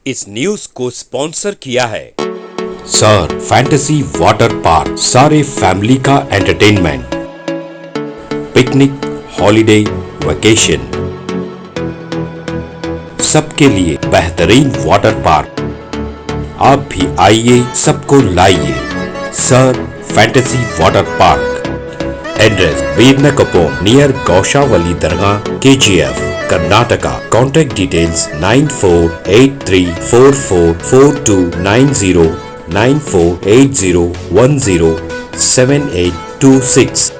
इस न्यूज को स्पॉन्सर किया है सर फैंटेसी वाटर पार्क, सारे फैमिली का एंटरटेनमेंट, पिकनिक, हॉलिडे, वेकेशन, सबके लिए बेहतरीन वाटर पार्क। आप भी आइए, सबको लाइए। Sir fantasy water park, address बीरनकपो नियर गौशावली दरगाह, KGF, Karnataka. Contact details 9483444290, 9480107826।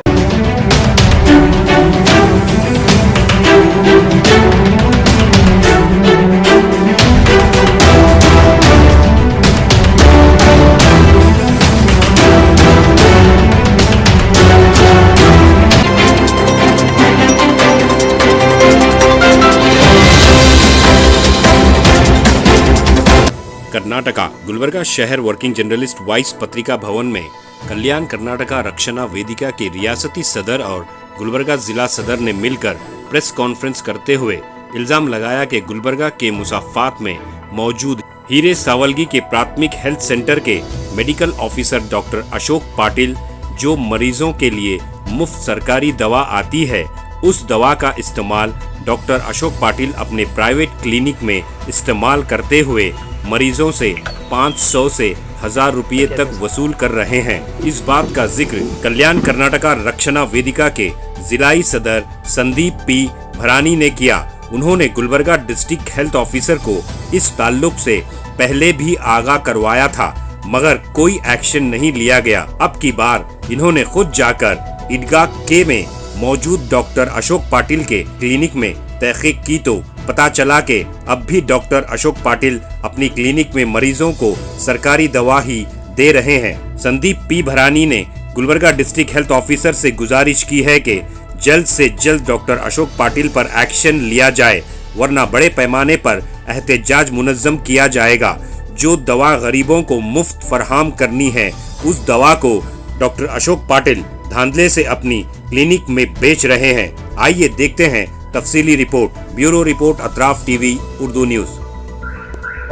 Karnataka Gulbarga शहर वर्किंग जर्नलिस्ट वाइस पत्रिका भवन में कल्याण कर्नाटका रक्षणा वेदिका के रियासती सदर और गुलबर्गा जिला सदर ने मिलकर प्रेस कॉन्फ्रेंस करते हुए इल्जाम लगाया कि गुलबर्गा के मुसाफात में मौजूद हीरे सावलगी के प्राथमिक हेल्थ सेंटर के medical officer doctor Ashok Patil, जो मरीजों के लिए मुफ्त सरकारी दवा आती है, उस दवा का इस्तेमाल डॉक्टर अशोक पाटिल अपने प्राइवेट क्लिनिक में इस्तेमाल करते हुए मरीजों से 500 से 1000 रुपये तक वसूल कर रहे हैं। इस बात का जिक्र कल्याण कर्नाटका रक्षणा वेदिका के जिलाई सदर संदीप पी भरानी ने किया। उन्होंने गुलबर्गा डिस्ट्रिक्ट हेल्थ ऑफिसर को इस ताल्लुक से पहले भी आगाह करवाया था, मगर कोई एक्शन नहीं लिया गया। अब की बार इन्होंने खुद जाकर ईदगाह के में मौजूद डॉक्टर अशोक पाटिल के क्लिनिक में तहकीक की तो पता चला कि अब भी डॉक्टर अशोक पाटिल अपनी क्लिनिक में मरीजों को सरकारी दवा ही दे रहे हैं। संदीप पी भरानी ने गुलबर्गा डिस्ट्रिक्ट हेल्थ ऑफिसर से गुजारिश की है कि जल्द से जल्द डॉक्टर अशोक पाटिल पर एक्शन लिया जाए, वरना बड़े पैमाने पर एहतजाज मुनज़्ज़म किया जाएगा। जो दवा गरीबों को मुफ्त फराहम करनी है, उस दवा को डॉक्टर अशोक पाटिल धांधले से अपनी क्लिनिक में बेच रहे हैं। आइए देखते हैं तफसीली रिपोर्ट। Bureau report, Atraf TV Urdu news.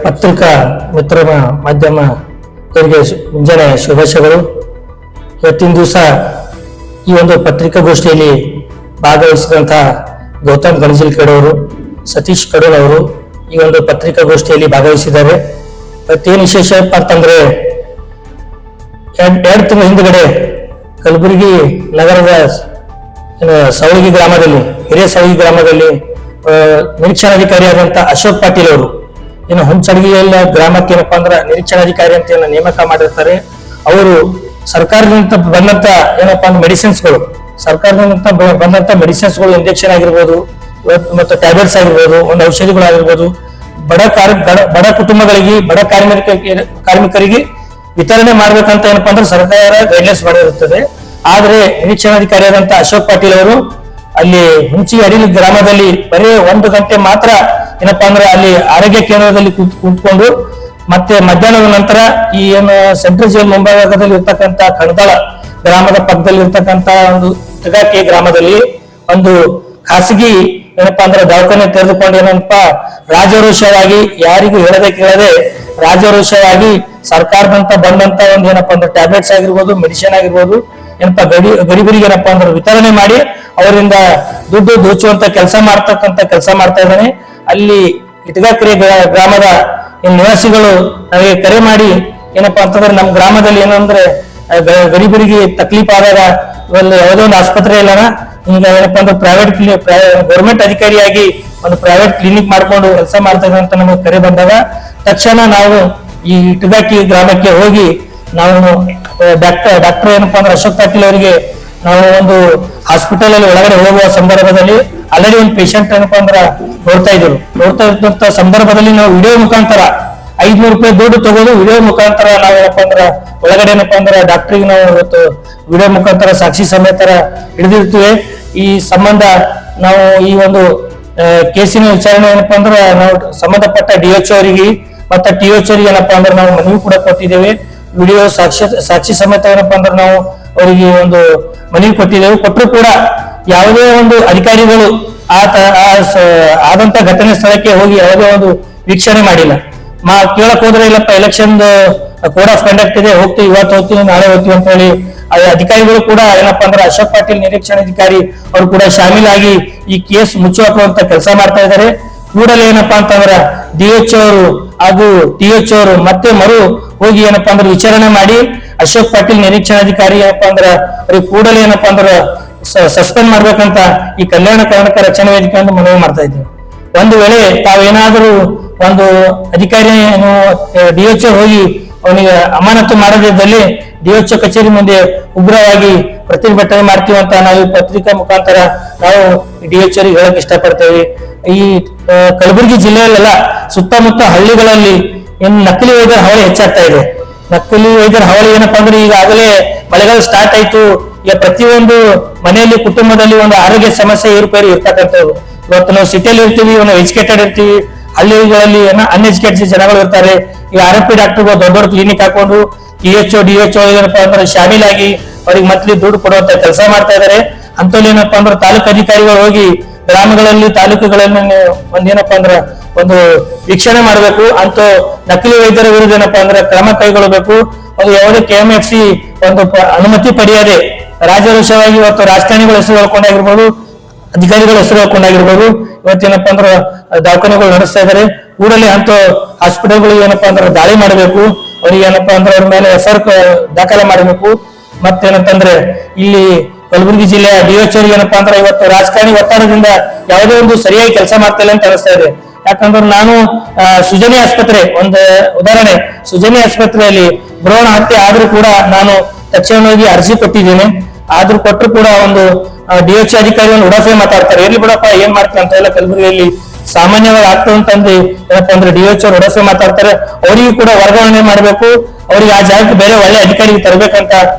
ಪತ್ರಿಕಾ ಮಿತ್ರ ಮಾಧ್ಯಮ ಇವರಿಗೆ ಮುಂಜಾನೆ ಶುಭಾಶಯಗಳು। ಇವತ್ತಿನ ದಿವಸ ಈ ಒಂದು ಪತ್ರಿಕಾಗೋಷ್ಠಿಯಲ್ಲಿ ಭಾಗವಹಿಸಿದಂತಹ ಗೌತಮ್ ಗಣಜಿಲ್ಕೇಡ್ ಅವರು, ಸತೀಶ್ ಕಡೂಲ್ ಅವರು ಈ ಒಂದು ಪತ್ರಿಕಾಗೋಷ್ಠಿಯಲ್ಲಿ ಭಾಗವಹಿಸಿದ್ದಾರೆ। ಇವತ್ತೇನು ವಿಶೇಷ ಅಂತಂದ್ರೆ, 2 ತಿಂಗಳ ಹಿಂದುಗಡೆ ಕಲಬುರಗಿ ನಗರದ ಸವಳಗಿ ಗ್ರಾಮದಲ್ಲಿ, ಹಿರೇಸವಳಗಿ ಗ್ರಾಮದಲ್ಲಿ ನಿರೀಕ್ಷಣಾಧಿಕಾರಿಯಾದಂತಹ ಅಶೋಕ್ ಪಾಟೀಲ್ ಅವರು ಏನು ಹುಂಚಡಗಿಯಲ್ಲ ಗ್ರಾಮಕ್ಕೆ ಏನಪ್ಪಾ ಅಂದ್ರೆ ನಿರೀಕ್ಷಣಾಧಿಕಾರಿ ಅಂತ ನೇಮಕ ಮಾಡಿರ್ತಾರೆ। ಅವರು ಸರ್ಕಾರದಿಂದ ಬಂದಂತ ಏನಪ್ಪಾ ಅಂದ್ರೆ ಮೆಡಿಸಿನ್ಸ್ಗಳು, ಸರ್ಕಾರದಿಂದ ಬಂದಂತ ಮೆಡಿಸಿನ್ಸ್ಗಳು, ಇಂಜೆಕ್ಷನ್ ಆಗಿರ್ಬೋದು ಮತ್ತು ಟ್ಯಾಬ್ಲೆಟ್ಸ್ ಆಗಿರ್ಬೋದು, ಒಂದು ಔಷಧಿಗಳಾಗಿರ್ಬೋದು, ಬಡ ಕುಟುಂಬಗಳಿಗೆ, ಬಡ ಕಾರ್ಮಿಕರಿಗೆ ವಿತರಣೆ ಮಾಡ್ಬೇಕಂತ ಏನಪ್ಪಾ ಅಂದ್ರೆ ಸರ್ಕಾರ ಗೈಡ್ಲೈನ್ಸ್ ಮಾಡಿರುತ್ತದೆ। ಆದ್ರೆ ನಿರೀಕ್ಷಣಾಧಿಕಾರಿಯಾದಂತ ಅಶೋಕ್ ಪಾಟೀಲ್ ಅವರು ಅಲ್ಲಿ ಹುಂಚಿ ಅಡಿಲಿ ಗ್ರಾಮದಲ್ಲಿ ಬರೀ 1 ಗಂಟೆ ಮಾತ್ರ ಏನಪ್ಪಾ ಅಂದ್ರೆ ಅಲ್ಲಿ ಆರೋಗ್ಯ ಕೇಂದ್ರದಲ್ಲಿ ಕೂತ್ಕೊಂಡು, ಮತ್ತೆ ಮಧ್ಯಾಹ್ನದ ನಂತರ ಈ ಏನು ಸೆಂಟ್ರಲ್ ಜೈಲ್ ಮುಂಭಾಗದಲ್ಲಿ ಇರ್ತಕ್ಕಂತ ಕಣದಾಳ ಗ್ರಾಮದ ಪಕ್ಕದಲ್ಲಿ ಇರ್ತಕ್ಕಂತ ಒಂದು ತಗಾಕೆ ಗ್ರಾಮದಲ್ಲಿ ಒಂದು ಖಾಸಗಿ ಏನಪ್ಪಾ ಅಂದ್ರೆ ದವಾಖಾನೆ ತೆರೆದುಕೊಂಡು ಏನಪ್ಪಾ ರಾಜರೋಷವಾಗಿ, ಯಾರಿಗೂ ಹೇಳದೆ ಕೇಳದೆ ರಾಜರೋಷವಾಗಿ ಸರ್ಕಾರದಂತ ಬಂದಂತ ಒಂದು ಏನಪ್ಪಾ ಅಂದ್ರೆ ಟ್ಯಾಬ್ಲೆಟ್ಸ್ ಆಗಿರ್ಬೋದು, ಮೆಡಿಸಿನ್ ಆಗಿರ್ಬೋದು, ಏನಪ್ಪಾ ಗರೀಬರಿಗೆ ಏನಪ್ಪಾ ಅಂದ್ರೆ ವಿತರಣೆ ಮಾಡಿ ಅವರಿಂದ ದುಡ್ಡು ದೋಚುವಂತ ಕೆಲಸ ಮಾಡ್ತಾ ಇದ್ದಾನೆ। ಅಲ್ಲಿ ಇಟಗಾಕೆರೆ ಗ್ರಾಮದ ನಿವಾಸಿಗಳು ನನಗೆ ಕರೆ ಮಾಡಿ ಏನಪ್ಪಾ ಅಂತಂದ್ರೆ, ನಮ್ಮ ಗ್ರಾಮದಲ್ಲಿ ಏನಂದ್ರೆ ಗರೀಬರಿಗೆ ತಕ್ಲೀಫ್ ಆದಾಗ ಯಾವುದೋ ಒಂದು ಆಸ್ಪತ್ರೆ ಇಲ್ಲ, ಹಿಂಗ ಏನಪ್ಪಾ ಅಂದ್ರೆ ಗೌರ್ಮೆಂಟ್ ಅಧಿಕಾರಿಯಾಗಿ ಒಂದು ಪ್ರೈವೇಟ್ ಕ್ಲಿನಿಕ್ ಮಾಡ್ಕೊಂಡು ಕೆಲಸ ಮಾಡ್ತಾ ಇದ್ದಾರೆ ಅಂತ ನಮಗೆ ಕರೆ ಬಂದಾಗ ತಕ್ಷಣ ನಾವು ಈ ಇಟಗಾಕಿ ಗ್ರಾಮಕ್ಕೆ ಹೋಗಿ ನಾವು ಡಾಕ್ಟರ್ ಏನಪ್ಪಾ ಅಂದ್ರೆ ಅಶೋಕ್ ಪಾಟೀಲ್ ಅವರಿಗೆ ನಾವು ಒಂದು ಹಾಸ್ಪಿಟಲ್ ಅಲ್ಲಿ ಒಳಗಡೆ ಹೋಗುವ ಸಂದರ್ಭದಲ್ಲಿ ಆಲ್ರೆಡಿ ಒಂದು ಪೇಷಂಟ್ ಏನಪ್ಪಾ ಅಂದ್ರೆ ನೋಡ್ತಾ ಇದ್ದಂತ ಸಂದರ್ಭದಲ್ಲಿ ನಾವು ವಿಡಿಯೋ ಮುಖಾಂತರ 500 ರೂಪಾಯಿ ದುಡ್ಡು ತಗೋದು, ವಿಡಿಯೋ ಮುಖಾಂತರ ನಾವು ಏನಪ್ಪಾ ಅಂದ್ರೆ ಒಳಗಡೆ ಏನಪ್ಪಾ ಅಂದ್ರೆ ಡಾಕ್ಟರ್ಗೆ ನಾವು ಇವತ್ತು ವಿಡಿಯೋ ಮುಖಾಂತರ ಸಾಕ್ಷಿ ಸಮೇತರ ಹಿಡಿದಿರ್ತೀವಿ। ಈ ಸಂಬಂಧ ನಾವು ಈ ಒಂದು ಕೇಸಿನ ವಿಚಾರಣೆ ಏನಪ್ಪಾ ಅಂದ್ರೆ ನಾವು ಸಂಬಂಧಪಟ್ಟ DHO ಅವರಿಗೆ ಮತ್ತೆ THO ಅವರಿಗೆ ಏನಪ್ಪಾ ಅಂದ್ರೆ ನಾವು ಮನವಿ ಕೂಡ ಕೊಟ್ಟಿದ್ದೇವೆ। ವಿಡಿಯೋ ಸಾಕ್ಷಿ ಸಮೇತ ಏನಪ್ಪಾ ಅಂದ್ರೆ ನಾವು ಅವರಿಗೆ ಒಂದು ಮನವಿ ಕೊಟ್ಟಿದ್ದೇವೆ। ಕೊಟ್ಟರು ಕೂಡ ಯಾವುದೇ ಒಂದು ಅಧಿಕಾರಿಗಳು ಆದಂತ ಘಟನೆ ಸ್ಥಳಕ್ಕೆ ಹೋಗಿ ಯಾವುದೇ ಒಂದು ವೀಕ್ಷಣೆ ಮಾಡಿಲ್ಲ। ಕೇಳಕ್ ಹೋದ್ರೆ ಇಲ್ಲಪ್ಪ ಎಲೆಕ್ಷನ್ ಕೋಡ್ ಆಫ್ ಕಂಡಕ್ಟ್ ಇದೆ, ಹೋಗ್ತೀವಿ, ಇವತ್ತು ಹೋಗ್ತೀವಿ, ನಾಳೆ ಹೋಗ್ತೀವಿ ಅಂತ ಹೇಳಿ ಅಧಿಕಾರಿಗಳು ಕೂಡ ಏನಪ್ಪಾ ಅಂದ್ರೆ ಅಶೋಕ್ ಪಾಟೀಲ್ ನಿರೀಕ್ಷಣಾಧಿಕಾರಿ ಅವರು ಕೂಡ ಶಾಮೀಲಾಗಿ ಈ ಕೇಸ್ ಮುಚ್ಚುಹಾಕುವಂತ ಕೆಲಸ ಮಾಡ್ತಾ ಇದ್ದಾರೆ. ಕೂಡಲೇ ಏನಪ್ಪಾ ಅಂತಂದ್ರ DH ಅವರು ಹಾಗೂ TH ಅವರು ಮತ್ತೆ ಹೋಗಿ ಏನಪ್ಪಾ ಅಂದ್ರೆ ವಿಚಾರಣೆ ಮಾಡಿ ಅಶೋಕ್ ಪಾಟೀಲ್ ನಿರೀಕ್ಷಣಾಧಿಕಾರಿ ಏನಪ್ಪಾ ಅಂದ್ರ ಅವ್ರಿಗೆ ಕೂಡಲೇ ಏನಪ್ಪಾ ಅಂದ್ರ ಸಸ್ಪೆಂಡ್ ಮಾಡ್ಬೇಕಂತ ಈ ಕಲ್ಯಾಣ ಕರ್ನಾಟಕ ರಕ್ಷಣಾ ವೇದಿಕೆ ಅಂತ ಮನವಿ ಮಾಡ್ತಾ ಇದ್ದೀವಿ. ಒಂದು ವೇಳೆ ತಾವೇನಾದ್ರೂ ಒಂದು ಅಧಿಕಾರಿ DH ಹೋಗಿ ಅವನಿಗೆ ಅಮಾನತು ಮಾಡದಿದ್ದಲ್ಲಿ DH ಕಚೇರಿ ಮುಂದೆ ಉಗ್ರವಾಗಿ ಪ್ರತಿಭಟನೆ ಮಾಡ್ತೀವಿ ಅಂತ ನಾವು ಈ ಪತ್ರಿಕಾ ಮುಖಾಂತರ ನಾವು DH ಅವರಿಗೆ ಹೇಳಕ್ ಇಷ್ಟಪಡ್ತೇವೆ. ಈ ಕಲಬುರಗಿ ಜಿಲ್ಲೆಯಲ್ಲೆಲ್ಲ ಸುತ್ತಮುತ್ತ ಹಳ್ಳಿಗಳಲ್ಲಿ ಏನು ನಕಲಿ ವೈದ್ಯರ ಹಾವಳಿ ಹೆಚ್ಚಾಗ್ತಾ ಇದೆ. ನಕಲಿ ವೈದ್ಯರ ಹಾವಳಿ ಏನಪ್ಪಾ ಅಂದ್ರೆ ಈಗಾಗಲೇ ಮಳೆಗಾಲ ಸ್ಟಾರ್ಟ್ ಆಯ್ತು. ಈಗ ಪ್ರತಿಯೊಂದು ಮನೆಯಲ್ಲಿ ಕುಟುಂಬದಲ್ಲಿ ಒಂದು ಆರೋಗ್ಯ ಸಮಸ್ಯೆ ಏರುಪೇರು ಇರ್ತಕ್ಕಂಥದ್ದು. ಇವತ್ತು ನಾವು ಸಿಟಿಯಲ್ಲಿ ಇರ್ತೀವಿ, ನಾವು ಎಜುಕೇಟೆಡ್ ಇರ್ತೀವಿ, ಹಳ್ಳಿಗಳಲ್ಲಿ ಅನ್ಎಜುಕೇಟೆಡ್ ಜನಗಳು ಇರ್ತಾರೆ. ಈ RMP ಡಾಕ್ಟರ್ಗಳು ದೊಡ್ಡ ದೊಡ್ಡ ಕ್ಲಿನಿಕ್ ಹಾಕೊಂಡು THO DHO ಏನಪ್ಪಾ ಅಂದ್ರೆ ಶಾಮೀಲಾಗಿ ಅವ್ರಿಗೆ ಮಂತ್ಲಿ ದುಡ್ಡು ಕೊಡುವಂತ ಕೆಲಸ ಮಾಡ್ತಾ ಇದ್ದಾರೆ. ಅಂತಲ್ಲಿ ಏನಪ್ಪಾ ಅಂದ್ರೆ ತಾಲೂಕು ಅಧಿಕಾರಿಗಳು ಹೋಗಿ ಗ್ರಾಮಗಳಲ್ಲಿ ತಾಲೂಕುಗಳಲ್ಲಿ ಒಂದೇನಪ್ಪಾ ಅಂದ್ರೆ ಒಂದು ವೀಕ್ಷಣೆ ಮಾಡಬೇಕು. ಅಂತ ನಕಲಿ ವೈದ್ಯರ ವಿರುದ್ಧ ಏನಪ್ಪಾ ಅಂದ್ರೆ ಕ್ರಮ ಕೈಗೊಳ್ಳಬೇಕು. ಅದು ಯಾವುದೇ KMFC ಒಂದು ಅನುಮತಿ ಪಡೆಯದೆ ರಾಜರೋಷವಾಗಿ ಇವತ್ತು ರಾಜಕಾರಣಿಗಳ ಹೆಸರು ಹೇಳ್ಕೊಂಡಾಗಿರ್ಬೋದು, ಅಧಿಕಾರಿಗಳ ಹೆಸರು ಹೇಳ್ಕೊಂಡಾಗಿರ್ಬೋದು, ಇವತ್ತೇನಪ್ಪಾ ಅಂದ್ರೆ ದವಾಖಾನೆಗಳು ನಡೆಸ್ತಾ ಇದ್ದಾರೆ. ಕೂಡಲೇ ಅಂತ ಹಾಸ್ಪಿಟಲ್ಗಳಿಗೆ ಏನಪ್ಪಾ ಅಂದ್ರೆ ದಾಳಿ ಮಾಡಬೇಕು. ಅವ್ರಿಗೆ ಏನಪ್ಪಾ ಅಂದ್ರೆ ಅವ್ರ ಮೇಲೆ FIR ದಾಖಲೆ ಮಾಡಬೇಕು. ಮತ್ತೇನಂತಂದ್ರೆ ಇಲ್ಲಿ ಕಲಬುರಗಿ ಜಿಲ್ಲೆಯ DH ಏನಪ್ಪಾ ಅಂದ್ರೆ ಇವತ್ತು ರಾಜಕಾರಣಿ ಒತ್ತಡದಿಂದ ಯಾವುದೇ ಒಂದು ಸರಿಯಾಗಿ ಕೆಲಸ ಮಾಡ್ತಾ ಇಲ್ಲ ಅಂತ ಅನಿಸ್ತಾ ಇದೆ. ಯಾಕಂದ್ರೆ ನಾನು ಸುಜನಿ ಆಸ್ಪತ್ರೆ ಒಂದು ಉದಾಹರಣೆ, ಸುಜನಿ ಆಸ್ಪತ್ರೆಯಲ್ಲಿ ಭ್ರೂಣ ಹತ್ಯೆ ಆದ್ರೂ ಕೂಡ ನಾನು ತಕ್ಷಣವಾಗಿ ಅರ್ಜಿ ಕೊಟ್ಟಿದ್ದೇನೆ. ಆದ್ರೂ ಕೊಟ್ಟರು ಕೂಡ ಒಂದು DH ಅಧಿಕಾರಿಯನ್ನು ಉಡಾಫೆ ಮಾತಾಡ್ತಾರೆ. ಎಲ್ಲಿ ಬಿಡಪ್ಪ ಏನ್ ಮಾಡ್ತಾರೆ ಅಂತ ಎಲ್ಲ ಕಲಬುರಗಿಯಲ್ಲಿ ಸಾಮಾನ್ಯವಾಗಿ ಆಗ್ತದೆ ಅಂತಂದು ಏನಪ್ಪಾ ಅಂದ್ರೆ DH ಅವರು ಉಡಾಫೆ ಮಾತಾಡ್ತಾರೆ. ಅವರಿಗೂ ಕೂಡ ವರ್ಗಾವಣೆ ಮಾಡಬೇಕು. ಅವ್ರಿಗೆ ಆ ಜಾಗಕ್ಕೆ ಬೇರೆ ಒಳ್ಳೆ ಅಧಿಕಾರಿಗೆ ತರಬೇಕಂತ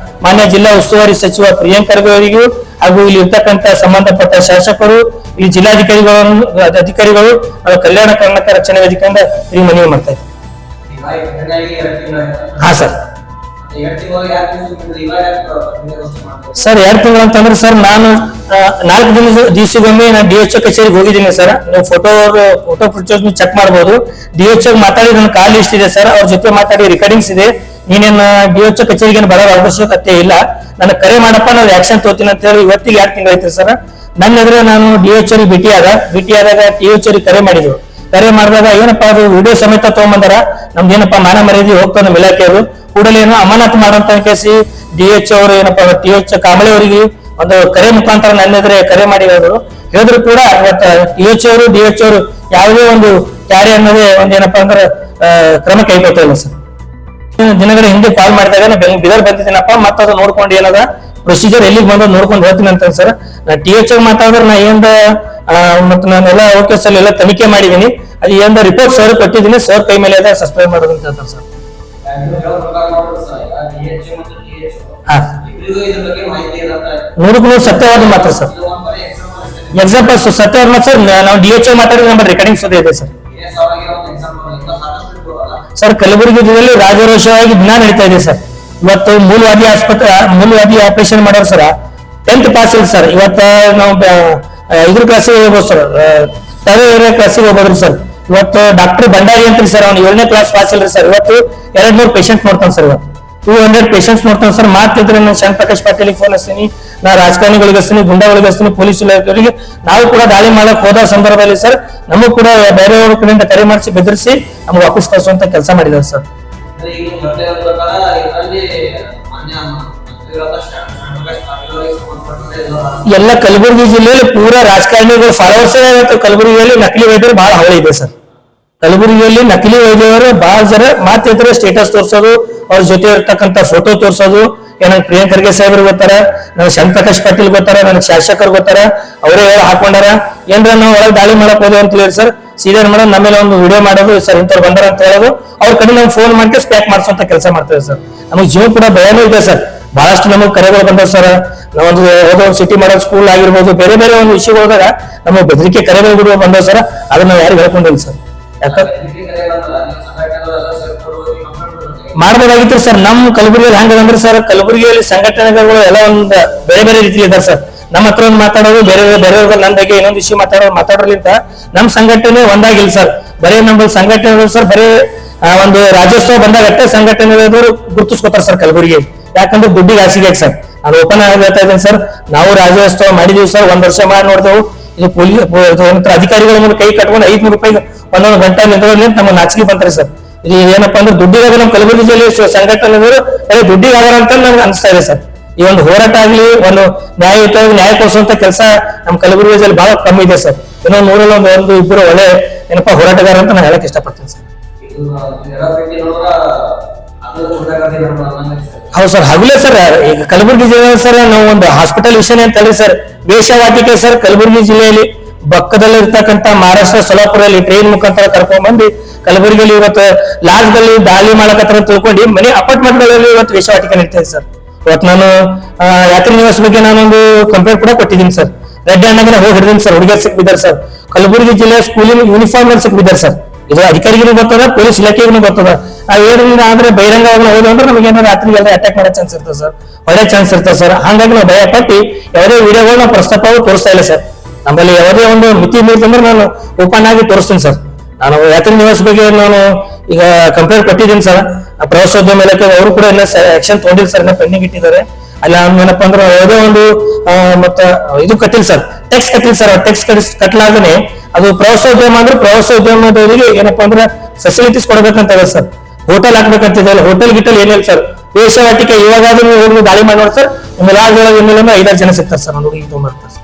ಮಾನ್ಯ ಜಿಲ್ಲಾ ಉಸ್ತುವಾರಿ ಸಚಿವ ಪ್ರಿಯಾಂಕ್ ಖರ್ಗೆ ಅವರಿಗೂ ಹಾಗೂ ಇಲ್ಲಿ ಇರ್ತಕ್ಕಂತ ಸಂಬಂಧಪಟ್ಟ ಶಾಸಕರು, ಇಲ್ಲಿ ಅಧಿಕಾರಿಗಳು ಕಲ್ಯಾಣ ಕರ್ನಾಟಕ ರಕ್ಷಣಾ ವೇದಿಕೆಯಿಂದ ಈ ಮನವಿ ಮಾಡ್ತಾ ಇದ್ದಾರೆ. ಹಾ ಸರ್. ಸರ್ 2 ತಿಂಗಳು ಅಂತಂದ್ರೆ ಸರ್ ನಾನು 4 ದಿವಸಗೊಮ್ಮೆ ನಾನು DHO ಕಚೇರಿಗೆ ಹೋಗಿದ್ದೀನಿ ಸರ್. ನೀವು ಫೋಟೋ ಫೀಚರ್ಸ್ ಚೆಕ್ ಮಾಡಬಹುದು. DHO ಮಾತಾಡಿ ನನ್ನ ಕಾಲ್ ಲಿಸ್ಟ್ ಇದೆ ಸರ್, ಅವ್ರ ಜೊತೆ ಮಾತಾಡಿ ರೆಕಾರ್ಡಿಂಗ್ಸ್ ಇದೆ. ನೀನೇನು DHO ಕಚೇರಿಗೆ ಬರೋದು ಅವಶ್ಯಕತೆ ಇಲ್ಲ, ನನಗೆ ಕರೆ ಮಾಡಪ್ಪ, ನಾವು ಆಕ್ಷನ್ ತಗೋತೀನಿ ಅಂತ ಹೇಳಿ ಇವತ್ತಿಗೆ 2 ತಿಂಗಳು ಐತೆ ಸರ್. ನನ್ನ ಎದುರು ನಾನು DHO ಭೇಟಿಯಾದಾಗ TH ಕರೆ ಮಾಡಿದ್ರು. ಕರೆ ಮಾಡಿದಾಗ ಏನಪ್ಪಾ ಅದು ವಿಡಿಯೋ ಸಮೇತ ತಗೊಂಬಂದಾರ. ನಮ್ದೇನಪ್ಪಾ ಮಾನ ಮರ್ಯಾದೆ ಹೋಗ್ತಾನೆ ಇಲಾಖೆಯವರು. ಕೂಡಲೇ ಏನೋ ಅಮಾನತು ಮಾಡುವಂತ ಕೇಸಿ DH ಅವರು ಏನಪ್ಪಾ TH ಕಾಂಬಳೆ ಅವರಿಗೆ ಒಂದು ಕರೆ ಮುಖಾಂತರ ನನ್ನ ಎದುರೇ ಕರೆ ಮಾಡಿ ಹೇಳಿದ್ರು ಕೂಡ ಇವತ್ತು DH ಅವರು ಯಾವುದೇ ಒಂದು ಕಾರ್ಯ ಅನ್ನೋದೇ ಒಂದೇನಪ್ಪಾ ಅಂದ್ರೆ ಕ್ರಮ ಕೈಗೊಳ್ತಾ ಇಲ್ಲ ಸರ್. ದಿನಗಳ ಹಿಂದೆ ಕಾಲ್ ಮಾಡಿದಾಗ ನಾನು ಬಿದರ್ ಬಂದಿದ್ದೀನಪ್ಪ, ಮತ್ತೆ ಅದು ನೋಡ್ಕೊಂಡು ಏನದ ಪ್ರೊಸೀಜರ್ ಎಲ್ಲಿಗೆ ಬಂದ ನೋಡ್ಕೊಂಡು ಹೇಳ್ತೀನಿ ಅಂತ ಸರ್. ನಾ TH ಮಾತಾಡಿದ್ರೆ ನಾ ಮತ್ತೆ ನಾನೆಲ್ಲ ಓಕೆ ಸರ್ ಎಲ್ಲ ತನಿಖೆ ಮಾಡಿದೀನಿ. ಅದು ಏನ್ ರಿಪೋರ್ಟ್ ಸರ್ ಕೊಟ್ಟಿದ್ದೀನಿ, ಸರ್ ಕೈ ಮೇಲೆ ಅದ ಸಸ್ಪೆಂಡ್ ಮಾಡೋದು ಅಂತ ಹೇಳ್ತಾರೆ ಸರ್. ನೂರಕ್ಕೂ ಸತ್ಯವಾದ ಮಾತ್ರ ಸರ್. ಎಕ್ಸಾಂಪಲ್ ಸತ್ಯವಾದ ಮಾತ್ರ ಸರ್. ನಾವು DH ಮಾತಾಡಿದ್ರೆ ನಮ್ಮ ರೆಕಾರ್ಡಿಂಗ್ಸ್ ಇದೆ ಸರ್. ಸರ್ ಕಲಬುರಗಿ ಜಿಲ್ಲೆಯಲ್ಲಿ ರಾಜರೋಷವಾಗಿ ದಿನ ನಡೀತಾ ಇದೆ ಸರ್. ಇವತ್ತು ಮೂಲವಾದಿ ಆಪರೇಷನ್ ಮಾಡೋರು ಸರ್ 10th ಪಾಸ್ ಇಲ್ಲ ಸರ್. ಇವತ್ತ ನಾವು 5ನೇ ಕ್ಲಾಸಿಗೆ ಹೋಗ್ಬೋದು ಸರ್, 3rd ಕ್ಲಾಸಿಗೆ ಹೋಗ್ಬೋದ್ರಿ ಸರ್. ಇವತ್ತು ಡಾಕ್ಟರ್ ಭಂಡಾರಿ ಅಂತ್ರಿ ಸರ್, ಅವ್ನು 7ನೇ ಕ್ಲಾಸ್ ಪಾಸ್ ಇಲ್ರಿ ಸರ್. ಇವತ್ತು 200 ಪೇಷಂಟ್ ನೋಡ್ತಾನೆ ಸರ್. ಇವತ್ತು 200 ಪೇಷಂಟ್ಸ್ ನೋಡ್ತಾನೆ ಸರ್. ಮಾತಿದ್ರೆ ನಾನು ಶಂಕರ್ ಪ್ರಕಾಶ್ ಪಾಟೀಲಿಗೆ ಫೋನ್ ಹಚ್ತೀನಿ, ನಾ ರಾಜಕಾರಣಿಗಳಿಗೆ ಹಚ್ತೀನಿ, ಗುಂಡಾಗಳಿಗೆ ಹಚ್ತೀನಿ, ಪೊಲೀಸ್ ಇಲಾಖೆಯವರಿಗೆ. ನಾವು ಕೂಡ ದಾಳಿ ಮಾಡಕ್ ಹೋದ ಸಂದರ್ಭದಲ್ಲಿ ಸರ್ ನಮಗೂ ಕೂಡ ಬೇರೆಯವ್ರ ಕಡೆಯಿಂದ ಕರೆ ಮಾಡಿಸಿ ಬೆದರಿಸಿ ನಮ್ಗೆ ವಾಪಸ್ ಕಳಿಸುವಂತ ಕೆಲಸ ಮಾಡಿದ್ದಾರೆ ಸರ್. ಎಲ್ಲ ಕಲಬುರಗಿ ಜಿಲ್ಲೆಯಲ್ಲಿ ಪೂರಾ ರಾಜಕಾರಣಿಗಳು ಫಾಲೋವರ್ಸ್ ಕಲಬುರಗಿಯಲ್ಲಿ ನಕಲಿ ವೈದ್ಯರು ಬಹಳ ಹಾವಳಿ ಇದೆ ಸರ್. ಕಲಬುರಗಿಯಲ್ಲಿ ನಕಲಿ ವೈದ್ಯರು ಬಹಳ ಜನ ಮಾತಿದ್ರೆ ಸ್ಟೇಟಸ್ ತೋರಿಸೋದು, ಅವ್ರ ಜೊತೆ ಇರ್ತಕ್ಕಂಥ ಫೋಟೋ ತೋರಿಸೋದು. ನನಗೆ ಪ್ರಿಯಾಂಕ್ ಖರ್ಗೆ ಸಾಹೇಬ್ರು ಗೊತ್ತಾರ, ನನಗೆ ಶಂಕರ್ ಪ್ರಕಾಶ್ ಪಾಟೀಲ್ ಗೊತ್ತಾರ, ನನಗೆ ಶಾಸಕರು ಗೊತ್ತಾರ. ಅವರೇ ಹಾಕೊಂಡಾರ. ಏನ್ರ ನಾವು ಒಳಗೆ ದಾಳಿ ಮಾಡಕ್ ಹೋದೇವು ಅಂತ ಹೇಳಿ ಸರ್ ಸೀದಾ ಮೇಡಮ್ ನಮ್ಮೇಲೆ ಒಂದು ವಿಡಿಯೋ ಮಾಡೋದು ಸರ್, ಇಂಥವ್ರು ಬಂದಾರ ಅಂತ ಹೇಳೋದು. ಅವ್ರ ಕಡೆ ನಾವು ಫೋನ್ ಮಾಡಿ ಸ್ಪ್ಯಾಕ್ ಮಾಡಿಸುವಂತ ಕೆಲಸ ಮಾಡ್ತೇವೆ ಸರ್. ನಮಗೆ ಜೀವ ಕೂಡ ಭಯನೂ ಇದೆ ಸರ್. ಬಹಳಷ್ಟು ನಮಗೆ ಕರೆಗಳು ಬಂದವು ಸರ್. ನಾವೊಂದು ಯಾವುದೋ ಸಿಟಿ ಮಾಡೋ ಸ್ಕೂಲ್ ಆಗಿರ್ಬೋದು, ಬೇರೆ ಬೇರೆ ಒಂದು ವಿಷಯಗಳಾಗ ನಮಗೆ ಬೆದರಿಕೆ ಕರೆಗಳು ಬಿಡುವ ಬಂದವು ಸರ್. ಅದನ್ನ ನಾವು ಯಾರಿಗೂ ಹೇಳ್ಕೊಂಡಿಲ್ಲ ಸರ್. ಯಾಕಂದ್ರೆ ಮಾಡಬೇಕಾಗಿತ್ತು ಸರ್. ನಮ್ಮ ಕಲಬುರಗಿಯಲ್ಲಿ ಹಂಗಂದ್ರೆ ಸರ್, ಕಲಬುರಗಿಯಲ್ಲಿ ಸಂಘಟನೆಗಳು ಎಲ್ಲ ಒಂದು ಬೇರೆ ಬೇರೆ ರೀತಿಲಿ ಇದಾರೆ ಸರ್. ನಮ್ಮ ಹತ್ರ ಒಂದು ಮಾತಾಡೋದು, ಬೇರೆಯವ್ರಿಗೆ ನನ್ನ ಬಗ್ಗೆ ಇನ್ನೊಂದು ವಿಷಯ ಮಾತಾಡೋದ್ರಿಂದ ನಮ್ಮ ಸಂಘಟನೆ ಒಂದಾಗಿಲ್ಲ ಸರ್. ಬರೀ ನಮ್ಮ ಸಂಘಟನೆಗಳು ಸರ್ ಬರೀ ಒಂದು ರಾಜ್ಯೋತ್ಸವ ಬಂದಾಗ ಅಷ್ಟೇ ಸಂಘಟನೆದವರು ಗುರುತಿಸ್ಕೊತಾರೆ ಸರ್ ಕಲಬುರಗಿ. ಯಾಕಂದ್ರೆ ದುಡ್ಡಿಗೆ ಹಾಸಿಗೆ ಸರ್. ನಾನು ಓಪನ್ ಆಗಿ ಹೇಳ್ತಾ ಇದ್ದೇನೆ ಸರ್, ನಾವು ರಾಜ್ಯೋತ್ಸವ ಮಾಡಿದೀವಿ ಸರ್, 1 ವರ್ಷ ಮಾಡಿ ನೋಡ್ತೇವೆ. ಇದು ಅಧಿಕಾರಿಗಳ ಮುಂದೆ ಕೈ ಕಟ್ಕೊಂಡು 500 ರೂಪಾಯಿ ಒಂದೊಂದು ಗಂಟೆ ನಿಂತ್ಕೊಳ್ಳಿ ನಮ್ಮ ನಾಚಿಕೆ ಬಂತಾರೆ ಸರ್. ಇದು ಏನಪ್ಪಾ ಅಂದ್ರೆ ದುಡ್ಡಿಗಾಗ ನಮ್ಮ ಕಲಬುರಗಿ ಜಿಲ್ಲೆ ಸಂಘಟನೆದವರು ದುಡ್ಡಿಗೆ ಆಗಾರ ಅಂತ ನಮ್ಗೆ ಅನಿಸ್ತಾ ಇದೆ ಸರ್. ಈ ಒಂದು ಹೋರಾಟ ಆಗ್ಲಿ, ಒಂದು ನ್ಯಾಯ ಕೊಡಿಸುವಂತ ಕೆಲಸ ನಮ್ಮ ಕಲಬುರಗಿ ಜಿಲ್ಲೆ ಬಹಳ ಕಮ್ಮಿ ಇದೆ ಸರ್. ಇನ್ನೊಂದು 100 ಇಬ್ಬರು ಒಳ್ಳೆ ಏನಪ್ಪಾ ಹೋರಾಟಗಾರ ಅಂತ ನಾನು ಹೇಳಕ್ ಇಷ್ಟಪಡ್ತೀನಿ ಸರ್. ಹೌದು ಸರ್, ಹಗಲೇ ಸರ್. ಈಗ ಕಲಬುರಗಿ ಜಿಲ್ಲೆ ಸರ್, ನಾವು ಒಂದು ಹಾಸ್ಪಿಟಲ್ ವಿಷಯ ಅಂತ ಹೇಳಿ ಸರ್, ವೇಷವಾಟಿಕೆ ಸರ್ ಕಲಬುರಗಿ ಜಿಲ್ಲೆಯಲ್ಲಿ ಪಕ್ಕದಲ್ಲಿ ಇರ್ತಕ್ಕಂಥ ಮಹಾರಾಷ್ಟ್ರ ಸೊಲಾಪುರಲ್ಲಿ ಟ್ರೈನ್ ಮುಖಾಂತರ ಕರ್ಕೊಂಡ್ ಬಂದು ಕಲಬುರಗಿಯಲ್ಲಿ ಇವತ್ತು ಲಾಡ್ಜ್ ದಲ್ಲಿ ದಾಳಿ ಮಾಡಕತ್ತಾರ ತಿಳ್ಕೊಂಡು ಮನೆ ಅಪಾರ್ಟ್ಮೆಂಟ್ ಗಳಲ್ಲಿ ಇವತ್ತು ವೇಷವಾಟಿಕೆ ನಡೀತಾ ಇದೆ ಸರ್. ಇವತ್ತು ನಾನು ಯಾತ್ರಿ ನಿವಾಸ ಬಗ್ಗೆ ನಾನೊಂದು ಕಂಪ್ಲೇಂಟ್ ಕೂಡ ಕೊಟ್ಟಿದ್ದೀನಿ ಸರ್. ರೆಡ್ ಹ್ಯಾಂಡ್ ಹೋಗಿ ಹಿಡಿದೀನಿ ಸರ್. ಹುಡುಗಿಯರು ಸಿಕ್ಕಿದ್ದಾರೆ ಸರ್. ಕಲಬುರಗಿ ಜಿಲ್ಲೆ ಸ್ಕೂಲಿನ ಯೂನಿಫಾರ್ಮ್ ಅಲ್ಲಿ ಸಿಕ್ಕಿದ್ದಾರೆ ಸರ್. ಇದು ಅಧಿಕಾರಿಗೂ ಬರ್ತದ, ಪೊಲೀಸ್ ಇಲಾಖೆಗೂ ಬರ್ತದ. ಏನಿಲ್ಲ ಆದ್ರೆ ಬಹಿರಂಗವಾಗಿ ಹೋದ್ರು ಅಂದ್ರೆ ನಮಗೆ ಏನಾದ್ರು ರಾತ್ರಿಗೆಲ್ಲ ಅಟ್ಯಾಕ್ ಮಾಡೋ ಚಾನ್ಸ್ ಇರ್ತದೆ ಸರ್, ಒಳ್ಳೆ ಚಾನ್ಸ್ ಇರ್ತದೆ ಸರ್. ಹಾಗಾಗಿ ನಾವು ಭಯ ಪಟ್ಟು ಯಾವುದೇ ವಿಡಿಯೋಗಳನ್ನ ಪ್ರಸ್ತಾಪವಾಗಿ ತೋರಿಸ್ತಾ ಇಲ್ಲ ಸರ್. ನಮ್ಮಲ್ಲಿ ಯಾವುದೇ ಒಂದು ಮಿತಿ ಮೀರಿದ್ರೆ ನಾನು ಓಪನ್ ಆಗಿ ತೋರಿಸ್ತೀನಿ ಸರ್. ನಾನು ಯಾತ್ರಿ ನಿವಾಸ ಬಗ್ಗೆ ನಾನು ಈಗ ಕಂಪ್ಲೇಂಟ್ ಕೊಟ್ಟಿದ್ದೀನಿ ಸರ್. ಪ್ರವಾಸೋದ್ಯಮ ಇಲಾಖೆ ಅವರು ಕೂಡ ಎಲ್ಲ ಆಕ್ಷನ್ ತಗೊಂಡಿಲ್ಲ ಸರ್, ಪೆಂಡಿಂಗ್ ಇಟ್ಟಿದ್ದಾರೆ. ಅಲ್ಲ ಏನಪ್ಪಾ ಅಂದ್ರೆ ಯಾವುದೇ ಒಂದು ಮತ್ತ ಇದು ಕಟ್ಟಿಲ್ಲ ಸರ್, ಟ್ಯಾಕ್ಸ್ ಕಟ್ಟಿಲ್ಲ ಸರ್. ಟ್ಯಾಕ್ಸ್ ಕಟ್ಟಲಾಗನೆ ಅದು ಪ್ರವಾಸೋದ್ಯಮ ಅಂದ್ರೆ ಪ್ರವಾಸೋದ್ಯಮದವರಿಗೆ ಏನಪ್ಪಾ ಅಂದ್ರೆ ಫೆಸಿಲಿಟೀಸ್ ಕೊಡಬೇಕಂತ ಇದೆ ಸರ್. ಹೋಟೆಲ್ ಹಾಕ್ಬೇಕಂತಿದೆ, ಹೋಟೆಲ್ ಗಿಟಲ್ ಏನಿಲ್ಲ ಸರ್. ವೇಷವಾಟಿಕೆ ಇವಾಗಾದ್ರೂ ಹೋಗಿ ದಾಳಿ ಮಾಡಿ ನೋಡಿ ಸರ್, ನಿಮ್ಮ ಲಾಡ್ಜ್ ಒಳಗೆ ಏನಿಲ್ಲ 5-6 ಜನ ಸಿಗ್ತಾರೆ ಸರ್. ನಾನು ಹುಡುಗಿ ತೊಗೊಂಡ್ಬರ್ತಾರೆ ಸರ್.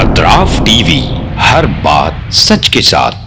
अतराफ टीवी, हर बात सच के साथ।